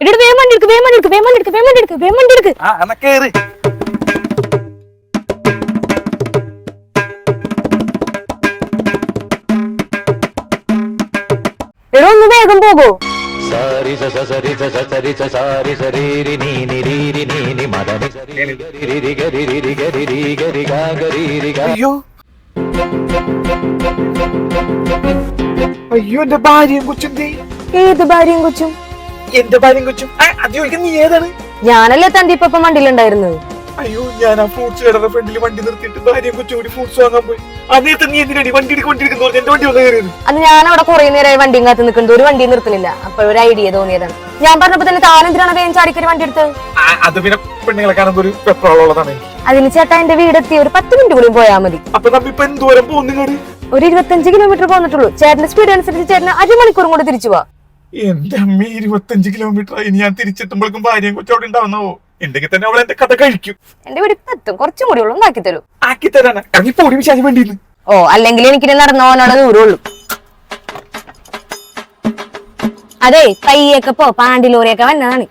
ഇടട് വേഗം വണ്ടി എടുക്ക്, വേഗം വണ്ടി എടുക്ക്, വേഗം വണ്ടി എടുക്ക്, വേഗം വണ്ടി എടുക്ക്, വേഗം വണ്ടി എടുക്ക്. ആ എന്നാ കേറ്. എടോ ഒന്ന് വേഗം പോകോ. അയ്യോ അയ്യോ എന്റെ ഭാര്യയും കൊച്ചും. ഏത് ഭാര്യയും കൊച്ചും? എന്റെ ഭാര്യയും കൊച്ചും. അത് ചോദിക്കാൻ നീ ഏതാണ്? ഞാനല്ലേ തന്റെ ഇപ്പൊ വണ്ടിയിലുണ്ടായിരുന്നത്. അയ്യോ ഞാൻ ആ ഫ്രൂട്ട്സ് കടയുടെ ഫ്രണ്ടിൽ വണ്ടി നിർത്തിയിട്ട് ഭാര്യയും കൊച്ചും കൂടി ഫ്രൂട്ട്സ് വാങ്ങാൻ പോയി. ആ നേരത്തെ നീ എന്തിനാടി വണ്ടി എടുക്കൊണ്ടിരിക്കുന്നു? എന്റെ വണ്ടി വന്ന് കയറിയത്. അത് ഞാൻ അവിടെ കുറെ നേരമായി വണ്ടിയും കാത്ത് നിൽക്കുന്നത്, ഒരു വണ്ടി നിർത്തുന്നില്ല. അപ്പൊ ഒരു ഐഡിയ തോന്നിയതാണ്. ഞാൻ പറഞ്ഞപ്പോ തന്നെ താനെന്തിനാണ് വേഗം ചാടിക്കറി വണ്ടി എടുത്തത്? അത് പിന്നെ പെണ്ണുങ്ങളെ കാണുമ്പോ ഒരു പെട്രോളുള്ളതാണ്. അതിന് ചേട്ടാ എന്റെ വീടെത്തി ഒരു 10 മിനിറ്റ് കൂടി പോയാൽ മതി. അപ്പൊ നമ്മിപ്പോ എന്തോരം പോകുന്നു? ഒരു 25 കിലോമീറ്റർ പോന്നിട്ടുള്ളൂ. ചേട്ടന്റെ സ്പീഡ് അനുസരിച്ച് ചേട്ടന് 1 മണിക്കൂറും കൂടി തിരിച്ചു പോവാ. എന്റെ അമ്മ 25 കിലോമീറ്റർ ഇനി ഞാൻ തിരിച്ചെത്തുമ്പോഴേക്കും ഭാര്യയും കൊച്ചും അവിടെ ഉണ്ടാവുന്നാവോ? എന്തെങ്കിൽ തന്നെ അവൾ എന്റെ കഥ കഴിക്കും. എന്റെ വീട് ഇപ്പൊ എത്തും, കുറച്ചും കൂടി ഉള്ളു, ഉണ്ടാക്കി തരൂ. ആക്കി തരാനാ പോടി വിശാലി വേണ്ടിന്ന്. ഓ അല്ലെങ്കിൽ എനിക്ക് നടന്നോനോടെ ദൂരമുള്ളൂ. അതെ പയ്യൊക്കെ പോ, പാണ്ടി ലോറിയൊക്കെ വന്നതാണ്.